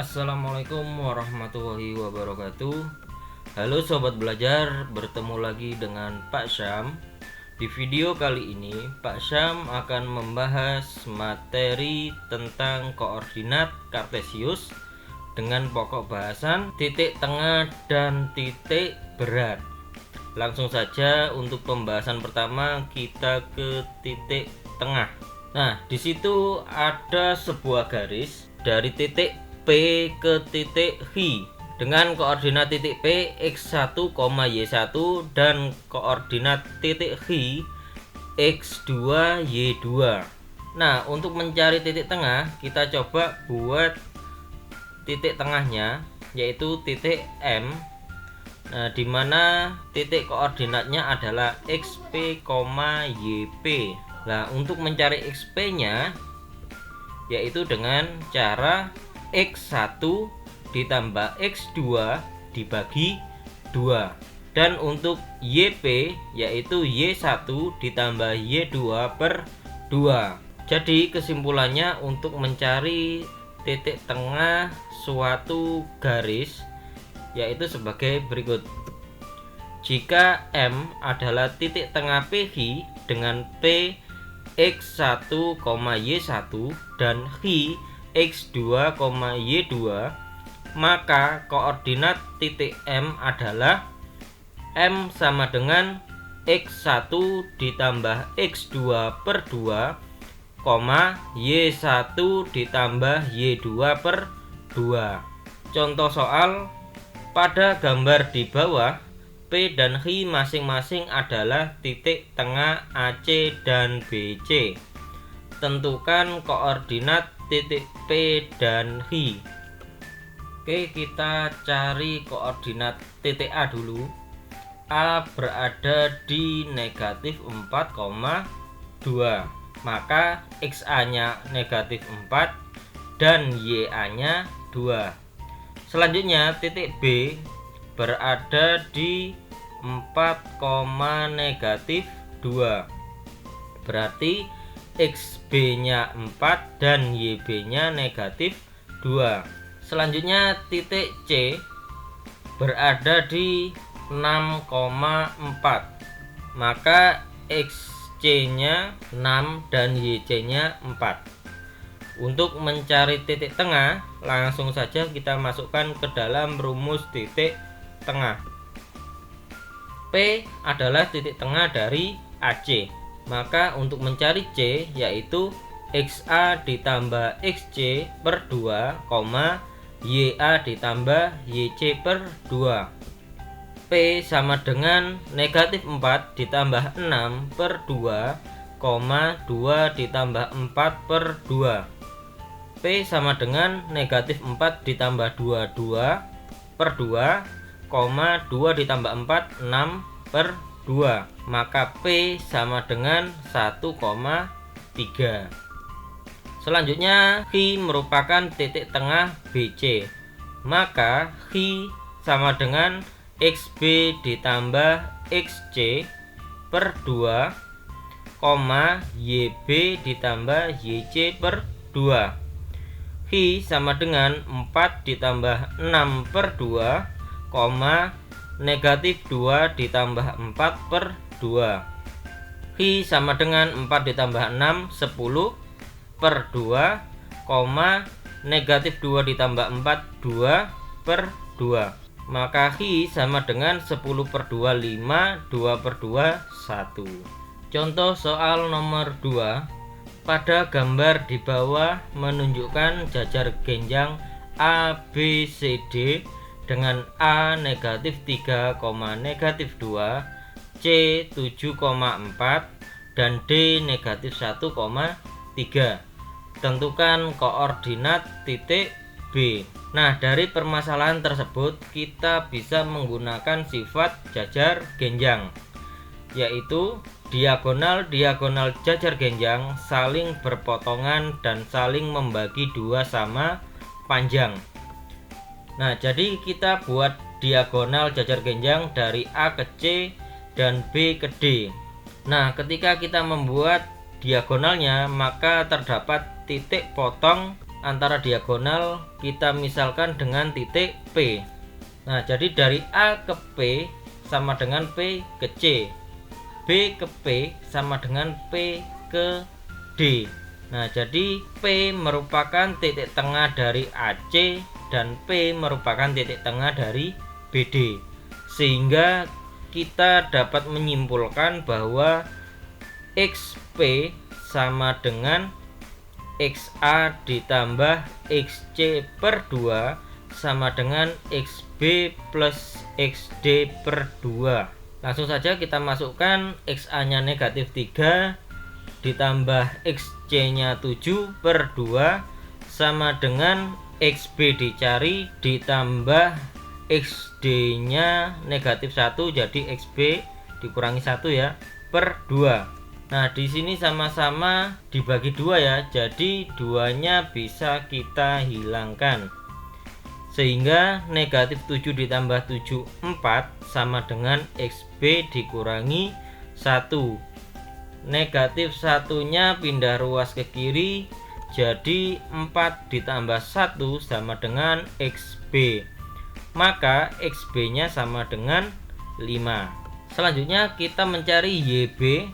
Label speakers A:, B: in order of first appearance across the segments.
A: Assalamualaikum warahmatullahi wabarakatuh. Halo sobat belajar, bertemu lagi dengan Pak Syam. Di video kali ini Pak Syam akan membahas materi tentang koordinat kartesius dengan pokok bahasan titik tengah dan titik berat. Langsung saja untuk pembahasan pertama kita ke titik tengah. Nah, di situ ada sebuah garis dari titik P ke titik H dengan koordinat titik P x1, y1 dan koordinat titik H x2, y2. Nah, untuk mencari titik tengah kita coba buat titik tengahnya yaitu titik M. Nah, di mana titik koordinatnya adalah xp, yp. Nah, untuk mencari xp-nya yaitu dengan cara x1 ditambah x2 dibagi 2, dan untuk yp yaitu y1 ditambah y2 per 2. Jadi kesimpulannya untuk mencari titik tengah suatu garis yaitu sebagai berikut. Jika M adalah titik tengah PH dengan P x1, y1 dan H x2, y2, maka koordinat titik M adalah M sama dengan x1 ditambah x2 per 2, y1 ditambah y2 per 2. Contoh soal, pada gambar di bawah P dan H masing-masing adalah titik tengah AC dan BC. Tentukan koordinat titik P dan H. Oke, kita cari koordinat titik A dulu. A berada di negatif 4,2, maka XA nya negatif 4 dan YA nya 2. Selanjutnya titik B berada di 4, negatif 2, berarti XB nya 4 dan YB nya negatif 2. Selanjutnya titik C berada di 6,4, maka XC nya 6 dan YC nya 4. Untuk mencari titik tengah, langsung saja kita masukkan ke dalam rumus titik tengah. P adalah titik tengah dari AC. Maka untuk mencari C yaitu XA ditambah XC per 2, YA ditambah YC per 2. P sama dengan negatif 4 ditambah 6 per 2, 2 ditambah 4 per 2. P sama dengan negatif 4 ditambah 2, 2 per 2, 2 ditambah 4, 6 per 2. Maka P sama dengan 1,3. Selanjutnya H merupakan titik tengah BC. Maka H sama dengan XB ditambah XC per 2, YB ditambah YC per 2. H sama dengan 4 ditambah 6 per 2, negatif 2 ditambah 4 per 2. H sama dengan 4 ditambah 6, 10 per 2, negatif 2 ditambah 4, 2 per 2. Maka H sama dengan 10 per 2, 5, 2 per 2, 1. Contoh soal nomor 2. Pada gambar di bawah menunjukkan jajar genjang ABCD dengan A negatif 3, negatif 2, C 7,4 dan D negatif 1,3. Tentukan koordinat titik B. Nah, dari permasalahan tersebut kita bisa menggunakan sifat jajar genjang, yaitu diagonal jajar genjang saling berpotongan dan saling membagi 2 sama panjang. Nah, jadi kita buat diagonal jajar genjang dari A ke C dan B ke D. Nah, ketika kita membuat diagonalnya maka terdapat titik potong antara diagonal kita misalkan dengan titik P. Nah, jadi dari A ke P sama dengan P ke C, B ke P sama dengan P ke D. Nah, jadi P merupakan titik tengah dari AC dan P merupakan titik tengah dari BD, sehingga kita dapat menyimpulkan bahwa XP sama dengan XA ditambah XC per 2 sama dengan XB plus XD per 2. Langsung saja kita masukkan XA nya negatif 3 ditambah XC nya 7 per 2 sama dengan XB dicari ditambah XD nya negatif 1, jadi XB dikurangi 1 ya, per 2. Nah, di sini sama-sama dibagi 2 ya. Jadi 2-nya bisa kita hilangkan. Sehingga negatif 7 ditambah 7 4 sama dengan XB dikurangi 1. Negatif 1-nya pindah ruas ke kiri, jadi 4 ditambah 1 sama dengan XB. Maka XB-nya sama dengan 5. Selanjutnya kita mencari YB.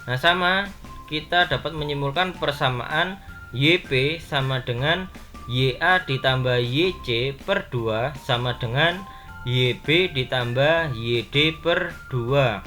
A: Nah, sama, kita dapat menyimpulkan persamaan YP sama dengan YA ditambah YC per 2 sama dengan YB ditambah YD per 2.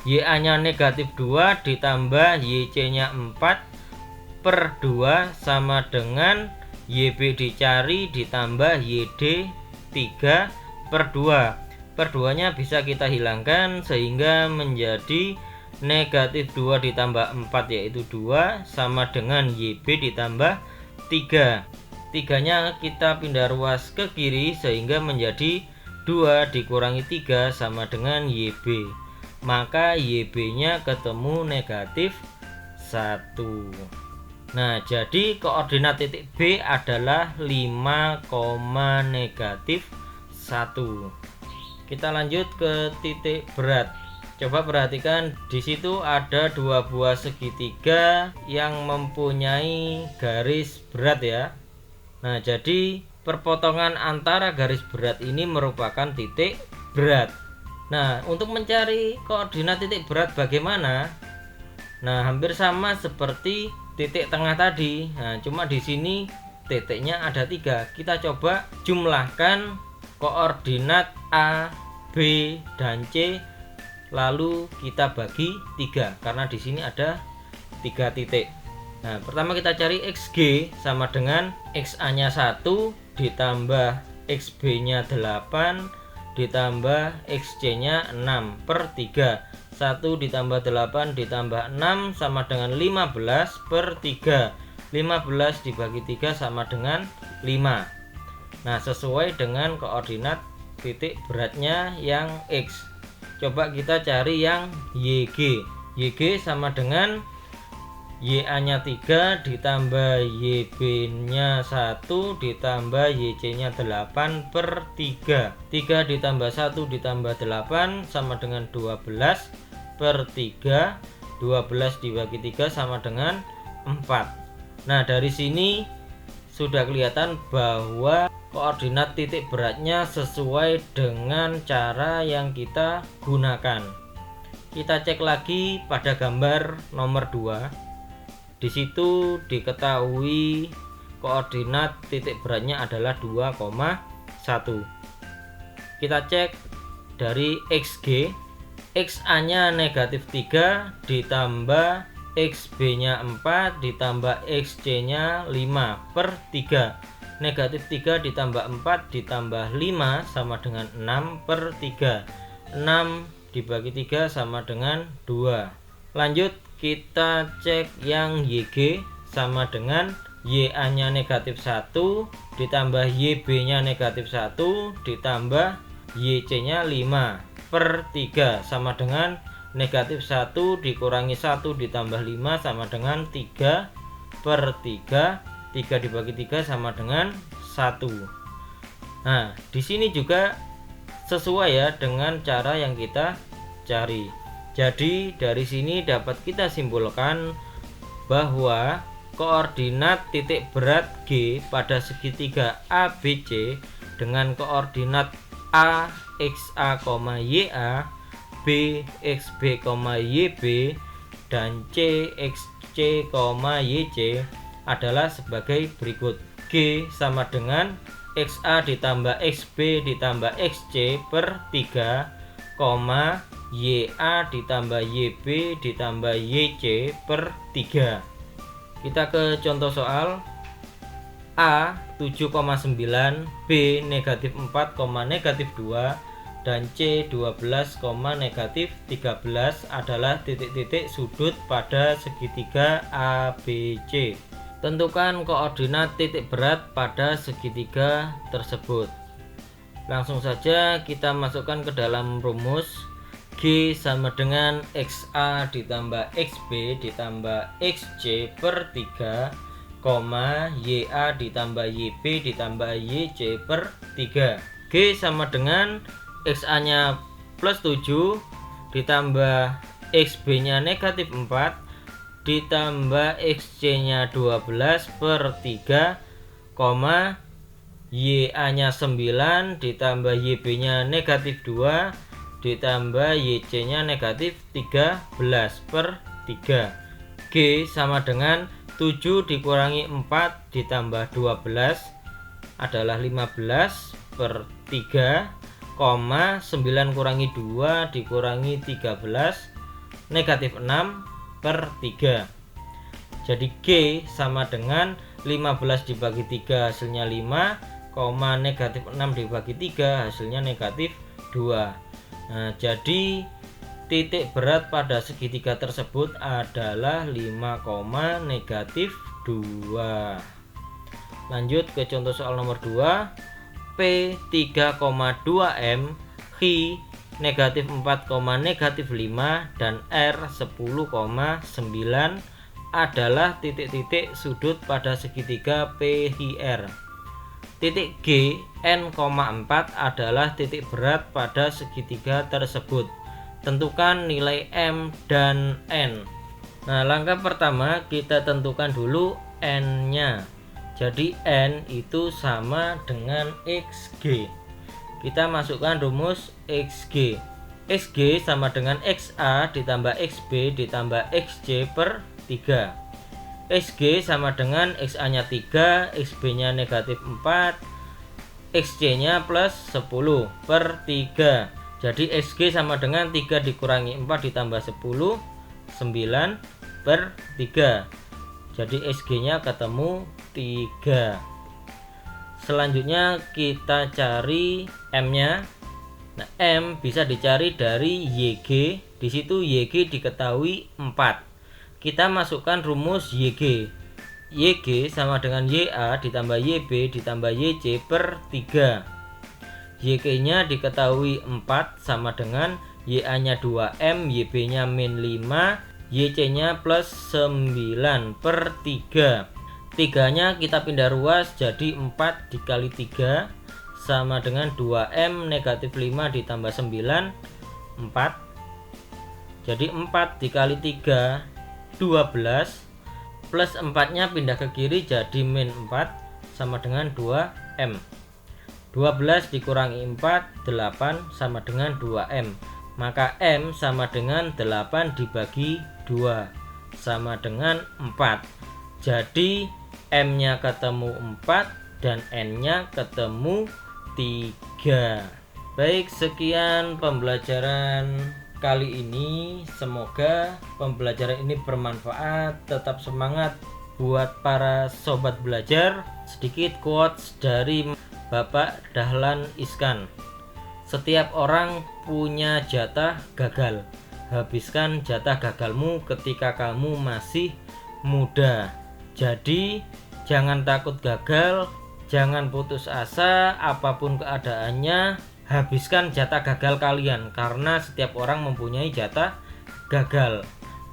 A: YA nya negatif 2 ditambah YC nya 4 per 2 sama dengan YB dicari ditambah YD 3 per 2. Per 2 nya bisa kita hilangkan sehingga menjadi negatif 2 ditambah 4 yaitu 2 sama dengan YB ditambah 3. 3 nya kita pindah ruas ke kiri sehingga menjadi 2 dikurangi 3 sama dengan YB. Maka YB nya ketemu negatif 1. Nah, jadi koordinat titik B adalah 5, negatif 1. Kita lanjut ke titik berat. Coba perhatikan, di situ ada 2 buah segitiga yang mempunyai garis berat ya. Nah, jadi perpotongan antara garis berat ini merupakan titik berat. Nah, untuk mencari koordinat titik berat bagaimana? Nah, hampir sama seperti titik tengah tadi. Nah, cuma di sini titiknya ada 3. Kita coba jumlahkan koordinat A, B, dan C. Lalu kita bagi 3 karena di sini ada 3 titik. Nah, pertama kita cari XG sama dengan XA nya 1 ditambah XB nya 8 ditambah XC nya 6 per 3. 1 ditambah 8 ditambah 6 sama dengan 15 per 3. 15 dibagi 3 sama dengan 5. Nah, sesuai dengan koordinat titik beratnya yang X. Coba kita cari yang YG. YG sama dengan YA nya 3 ditambah YB nya 1 ditambah YC nya 8 per 3. 3 ditambah 1 ditambah 8 sama dengan 12 per 3. 12 dibagi 3 sama dengan 4. Nah, dari sini sudah kelihatan bahwa koordinat titik beratnya sesuai dengan cara yang kita gunakan. Kita cek lagi pada gambar nomor 2. Di situ diketahui koordinat titik beratnya adalah 2,1. Kita cek dari XG. XA nya negatif 3 ditambah XB nya 4 ditambah XC nya 5 per 3. Negatif 3 ditambah 4 ditambah 5 sama dengan 6 per 3. 6 dibagi 3 sama dengan 2. Lanjut kita cek yang YG sama dengan YA nya negatif 1 ditambah YB nya negatif 1 ditambah YC nya 5 per 3 sama dengan negatif 1 dikurangi 1 ditambah 5 sama dengan 3 per 3. 3 dibagi 3 sama dengan 1. Nah, di sini juga sesuai ya dengan cara yang kita cari. Jadi dari sini dapat kita simpulkan bahwa koordinat titik berat G pada segitiga ABC dengan koordinat A, XA, YA, B, XB, YB, dan C, XC, YC adalah sebagai berikut. G sama dengan XA ditambah XB ditambah XC per 3, YA ditambah YB ditambah YC per 3. Kita ke contoh soal. A 7,9, B negatif 4, negatif 2, dan C 12, negatif 13 adalah titik-titik sudut pada segitiga ABC. Tentukan koordinat titik berat pada segitiga tersebut. Langsung saja kita masukkan ke dalam rumus. G sama dengan XA ditambah XB ditambah XC per 3, YA ditambah YB ditambah YC per 3. G sama dengan XA nya plus 7 ditambah XB nya negatif 4 ditambah XC nya 12 per 3, YA nya 9 ditambah YB nya negatif 2 ditambah YC nya negatif 13 per 3. G sama dengan 7 dikurangi 4 ditambah 12 adalah 15 per 3, 9 kurangi 2 dikurangi 13 negatif 6 per 3. Jadi G sama dengan 15 dibagi 3 hasilnya 5, negatif 6 dibagi 3 hasilnya negatif 2. Nah, jadi titik berat pada segitiga tersebut adalah 5, negatif 2. Lanjut ke contoh soal nomor 2. P 3,2 M, H negatif 4, negatif 5, dan R 10,9 adalah titik-titik sudut pada segitiga PHR. Titik G N,4 adalah titik berat pada segitiga tersebut. Tentukan nilai M dan N. Nah, langkah pertama kita tentukan dulu N nya. Jadi N itu sama dengan XG. Kita masukkan rumus XG. XG sama dengan XA ditambah XB ditambah XC per 3. XG sama dengan XA nya 3, XB nya negatif 4, XC nya plus 10 per 3. Jadi XG sama dengan 3 dikurangi 4 ditambah 10, 9 per 3. Jadi XG nya ketemu 3. Selanjutnya kita cari M nya. Nah, M bisa dicari dari YG. Di situ YG diketahui 4. Kita masukkan rumus YG. YG sama dengan YA ditambah YB ditambah YC per 3. YG nya diketahui 4 sama dengan YA nya 2M, YB nya min 5, YC nya plus 9 per 3. 3 nya kita pindah ruas jadi 4 dikali 3 sama dengan 2M negatif 5 ditambah 9, 4. Jadi 4 dikali 3 12 plus 4 nya pindah ke kiri jadi min 4 sama dengan 2M. 12 dikurangi 4 8 sama dengan 2M. Maka M sama dengan 8 dibagi 2 sama dengan 4. Jadi M nya ketemu 4 dan N nya ketemu 3. Baik, sekian pembelajaran kali ini. Semoga pembelajaran ini bermanfaat. Tetap semangat buat para sobat belajar. Sedikit quotes dari Bapak Dahlan Iskan. Setiap orang punya jatah gagal. Habiskan jatah gagalmu ketika kamu masih muda. Jadi jangan takut gagal, jangan putus asa apapun keadaannya. Habiskan jatah gagal kalian, karena setiap orang mempunyai jatah gagal.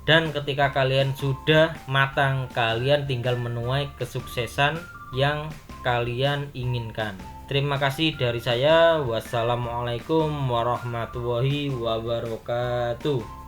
A: Dan ketika kalian sudah matang, kalian tinggal menuai kesuksesan yang kalian inginkan. Terima kasih dari saya. Wassalamualaikum warahmatullahi wabarakatuh.